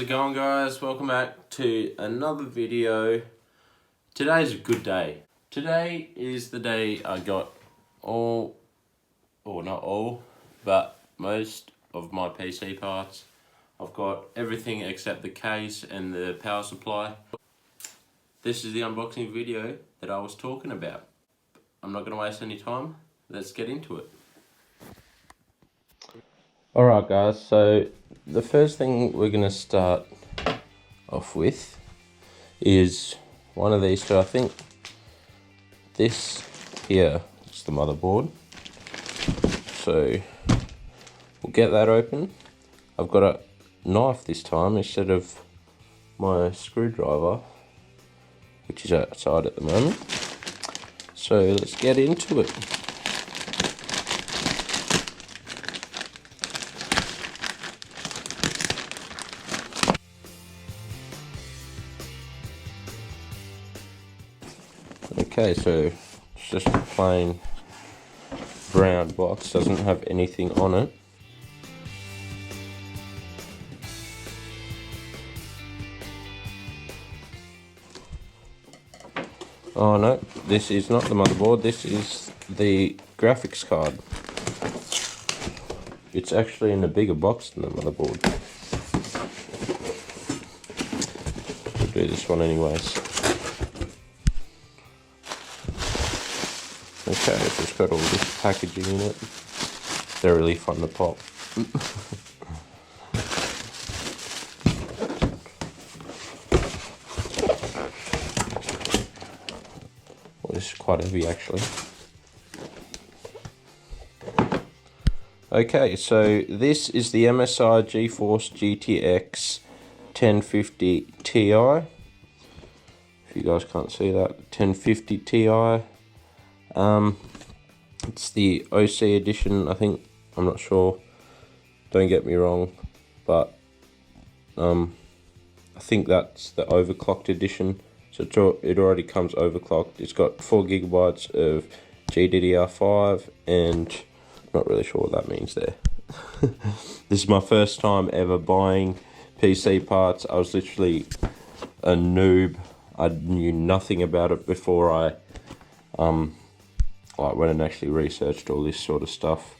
How's it going, guys? Welcome back to another video. Today's a good day. Today is the day I got all, or not all, but most of my PC parts. I've got everything except the case and the power supply. This is the unboxing video that I was talking about. I'm not going to waste any time. Let's get into it. Alright guys, so the first thing we're going to start off with is one of these two. I think this here is the motherboard. So we'll get that open. I've got a knife this time instead of my screwdriver, which is outside at the moment. So let's get into it. Okay, so it's just a plain brown box, doesn't have anything on it. Oh no, this is not the motherboard, this is the graphics card. It's actually in a bigger box than the motherboard. We'll do this one anyways. Okay, so it's got all this packaging in it. They're really fun to pop. Well, this is quite heavy actually. Okay, so this is the MSI GeForce GTX 1050 Ti. If you guys can't see that, 1050 Ti. It's the OC edition, I think. I'm not sure, don't get me wrong, but I think that's the overclocked edition. So it already comes overclocked. It's got 4 GB of GDDR5, and I'm not really sure what that means there. This is my first time ever buying PC parts. I was literally a noob. I knew nothing about it before I went and actually researched all this sort of stuff.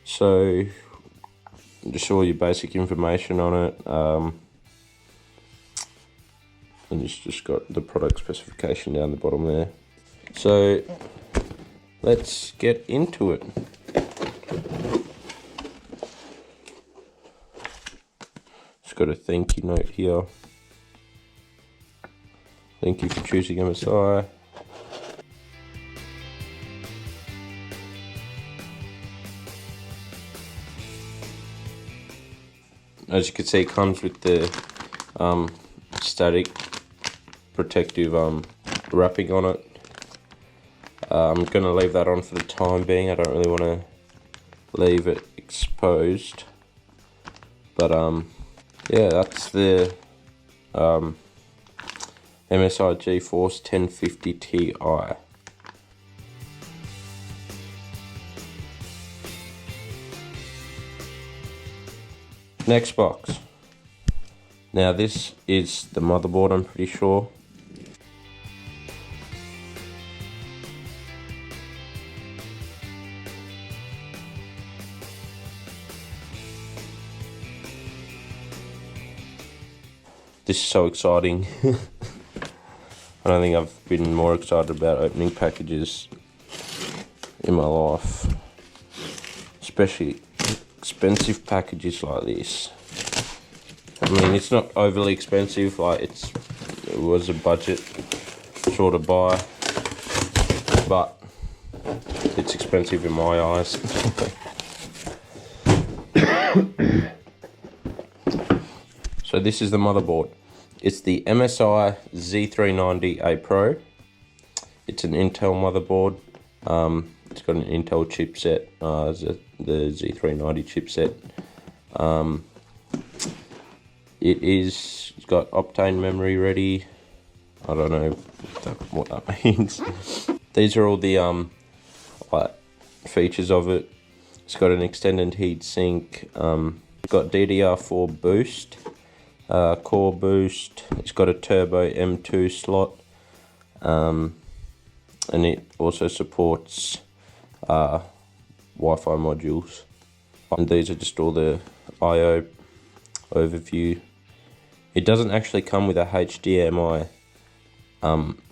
So just all your basic information on it, and it's just got the product specification down the bottom there. So let's get into it. It's got a thank you note here. Thank you for choosing MSI. As you can see, it comes with the static protective wrapping on it. I'm going to leave that on for the time being. I don't really want to leave it exposed. But yeah, that's the MSI GeForce 1050 Ti. Next box. Now this is the motherboard, I'm pretty sure. This is so exciting. I don't think I've been more excited about opening packages in my life. Especially expensive packages like this. I mean, it's not overly expensive, like it was a budget sort of buy, but it's expensive in my eyes. So this is the motherboard. It's the MSI Z390A Pro. It's an Intel motherboard. It's got an Intel chipset, the Z390 chipset. It's got Optane memory ready. I don't know what that means. These are all the features of it. It's got an extended heat sink. Got DDR4 boost. core boost. It's got a turbo M2 slot, and it also supports Wi-Fi modules. And these are just all the I/O overview. It doesn't actually come with a HDMI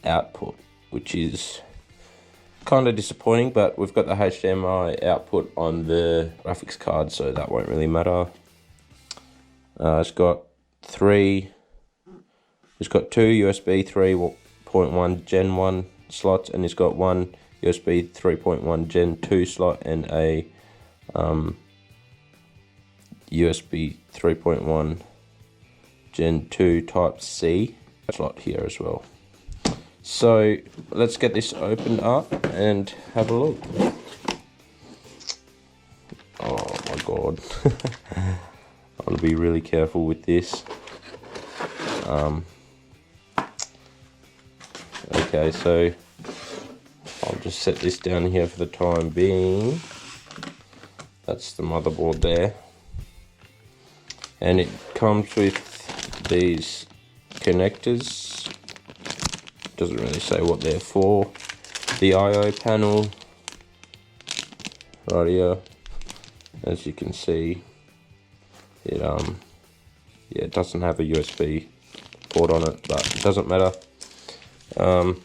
output, which is kind of disappointing, but we've got the HDMI output on the graphics card, so that won't really matter. It's got two USB 3.1 Gen 1 slots, and it's got one USB 3.1 Gen 2 slot and a USB 3.1 Gen 2 Type C slot here as well. So let's get this opened up and have a look. Oh my god. I'm gonna be really careful with this. Okay, so I'll just set this down here for the time being. That's the motherboard there. And it comes with these connectors. Doesn't really say what they're for. The I/O panel right here, as you can see, it it doesn't have a USB port on it, but it doesn't matter. You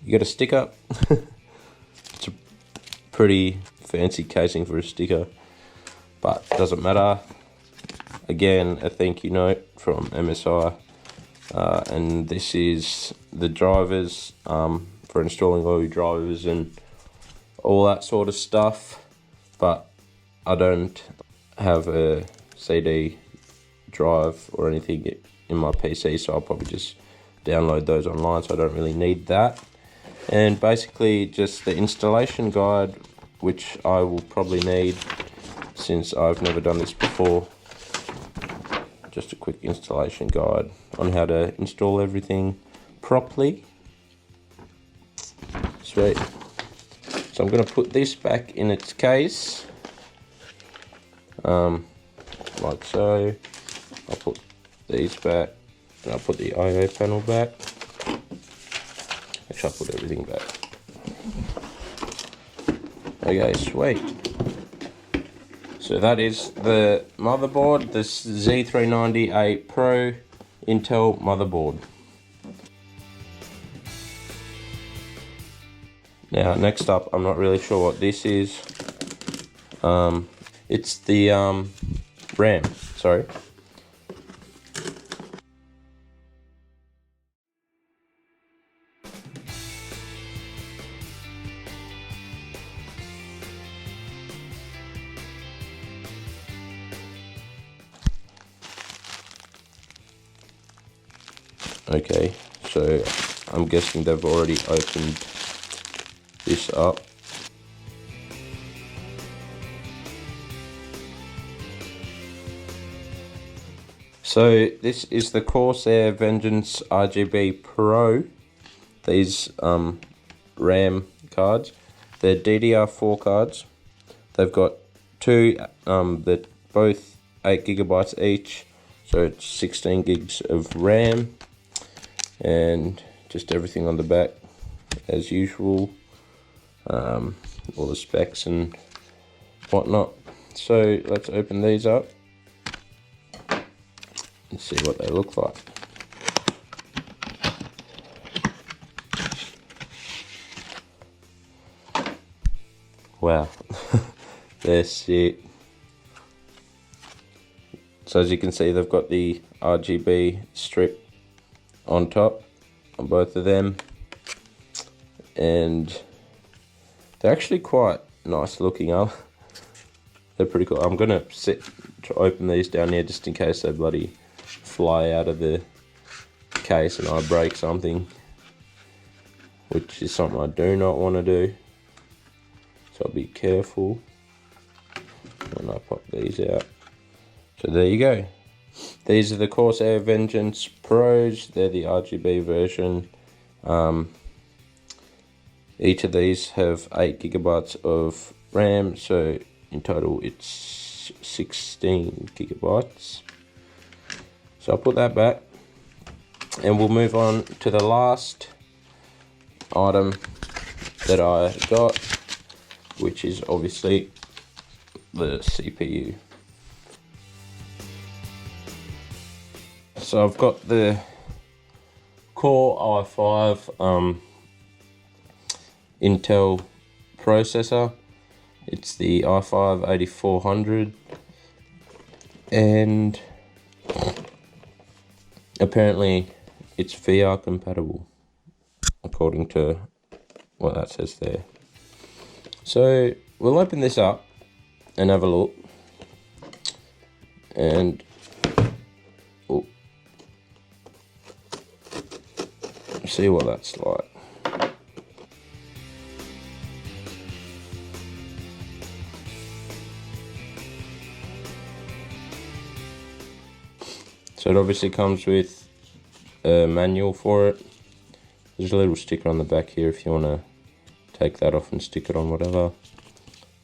get a sticker. It's a pretty fancy casing for a sticker, but it doesn't matter. Again, a thank you note from MSI, and this is the drivers for installing all your drivers and all that sort of stuff. But I don't have a CD drive or anything in my PC, so I'll probably just download those online, so I don't really need that. And basically just the installation guide, which I will probably need since I've never done this before. Just a quick installation guide on how to install everything properly. Sweet. So I'm going to put this back in its case, like so. I'll put these back, and I'll put the I/O panel back. Actually, I'll put everything back. Okay, sweet. So that is the motherboard, this Z390A Pro Intel motherboard. Now, next up, I'm not really sure what this is. It's the RAM, sorry. Okay, so I'm guessing they've already opened this up. So this is the Corsair Vengeance RGB Pro. These RAM cards, they're DDR4 cards. They've got two, they're both 8GB each, so it's 16 gigs of RAM, and just everything on the back as usual, all the specs and whatnot. So let's open these up and see what they look like. Wow, they're sick. So as you can see, they've got the RGB strip on top on both of them, and they're actually quite nice looking up. They're pretty cool. I'm gonna try to open these down here just in case they bloody fly out of the case and I break something, which is something I do not want to do. So I'll be careful when I pop these out. So there you go. These are the Corsair Vengeance Pros. They're the RGB version. Each of these have 8GB of RAM, so in total it's 16 GB. So I'll put that back, and we'll move on to the last item that I got, which is obviously the CPU. So I've got the Core i5 Intel processor. It's the i5 8400, and apparently it's VR compatible, according to what that says there. So we'll open this up and have a look, and see what that's like. So it obviously comes with a manual for it. There's a little sticker on the back here if you want to take that off and stick it on whatever.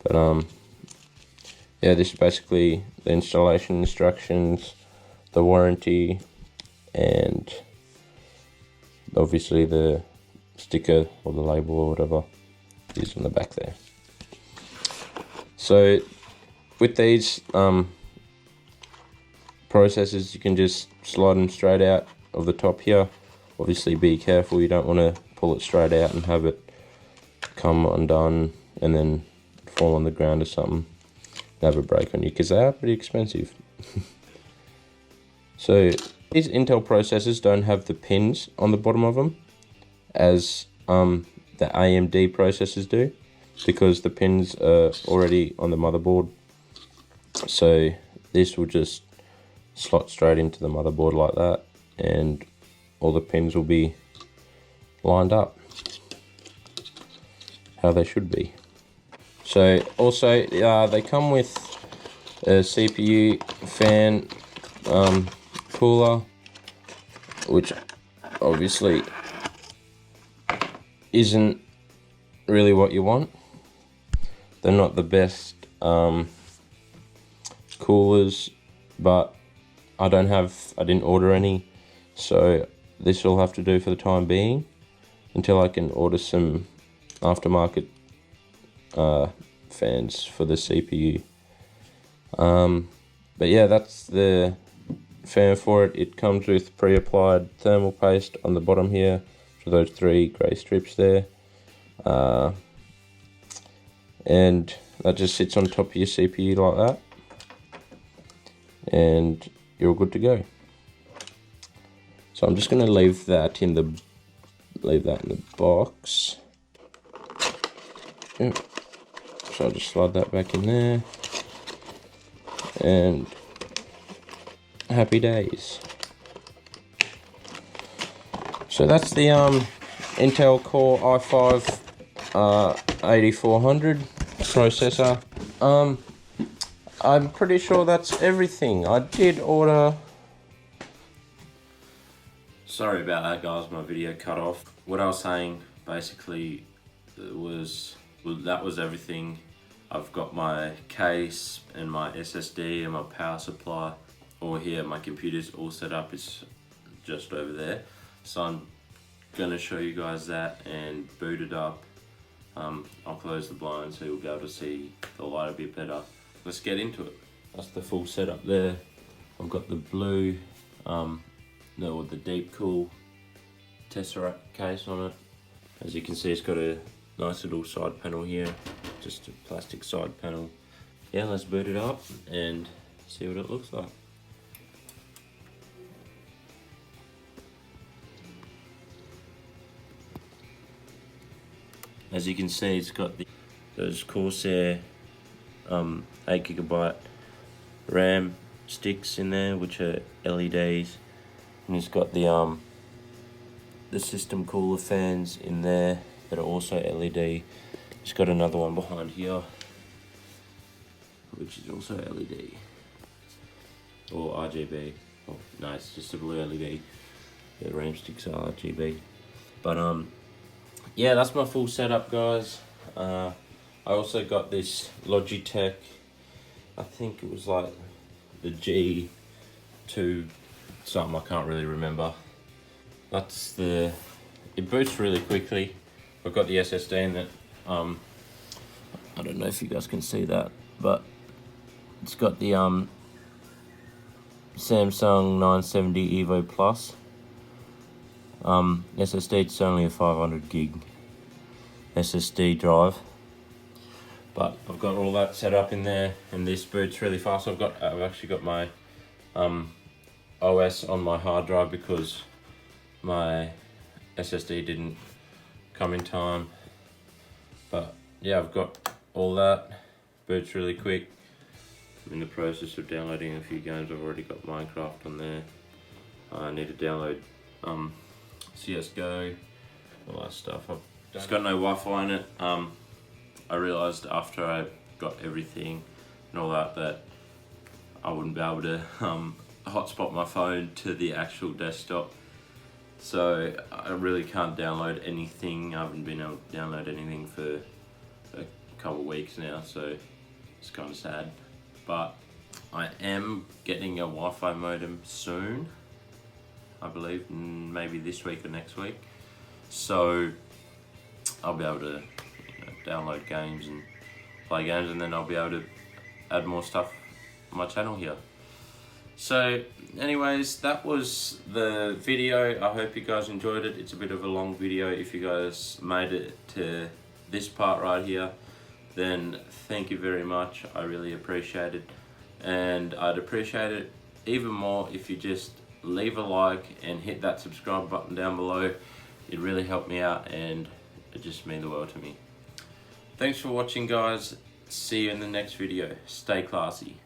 But yeah, this is basically the installation instructions, the warranty, and obviously the sticker or the label or whatever is on the back there. So with these processors, you can just slide them straight out of the top here. Obviously be careful, you don't want to pull it straight out and have it come undone and then fall on the ground or something and have a break on you, because they are pretty expensive. So these Intel processors don't have the pins on the bottom of them as the AMD processors do, because the pins are already on the motherboard. So this will just slot straight into the motherboard like that, and all the pins will be lined up how they should be. So also they come with a CPU fan cooler, which obviously isn't really what you want. They're not the best coolers, but I didn't order any, so this will have to do for the time being until I can order some aftermarket fans for the CPU. But yeah, that's the fan for it. It comes with pre-applied thermal paste on the bottom here for those 3 grey strips there, and that just sits on top of your CPU like that, and you're all good to go. So I'm just going to leave that in the box. Yep. So I'll just slide that back in there, and happy days. So that's the Intel Core i5 8400 processor. I'm pretty sure that's everything. I did order... Sorry about that, guys, my video cut off. What I was saying basically was that was everything. I've got my case and my SSD and my power supply all here. My computer's all set up, it's just over there. So I'm gonna show you guys that and boot it up. I'll close the blinds so you'll be able to see the light a bit better. Let's get into it. That's the full setup there. I've got the blue, the deep cool Tesseract case on it. As you can see, it's got a nice little side panel here, just a plastic side panel. Yeah, let's boot it up and see what it looks like. As you can see, it's got those Corsair 8GB RAM sticks in there, which are LEDs, and it's got the system cooler fans in there that are also LED. It's got another one behind here, which is also LED or RGB. Oh, no, it's just a blue LED. The RAM sticks are RGB. But yeah, that's my full setup, guys. I also got this Logitech, I think it was like the G2 something I can't really remember. That's the, it boots really quickly. I've got the SSD in it. I don't know if you guys can see that, but it's got the Samsung 970 Evo Plus. SSD, it's only a 500 gig SSD drive, but I've got all that set up in there, and this boots really fast. I've actually got my OS on my hard drive because my SSD didn't come in time. But yeah, I've got all that. Boots really quick. I'm in the process of downloading a few games. I've already got Minecraft on there. I need to download CSGO, all that stuff. It's got no Wi-Fi in it. I realised after I got everything and all that I wouldn't be able to hotspot my phone to the actual desktop. So I really can't download anything. I haven't been able to download anything for a couple of weeks now, so it's kind of sad. But I am getting a Wi-Fi modem soon, I believe, maybe this week or next week. So I'll be able to download games and play games, and then I'll be able to add more stuff on my channel here. So anyways, that was the video. I hope you guys enjoyed it. It's a bit of a long video. If you guys made it to this part right here, then thank you very much. I really appreciate it, and I'd appreciate it even more if you just leave a like and hit that subscribe button down below. It really helped me out, and it just means the world to me. Thanks for watching, guys. See you in the next video. Stay classy.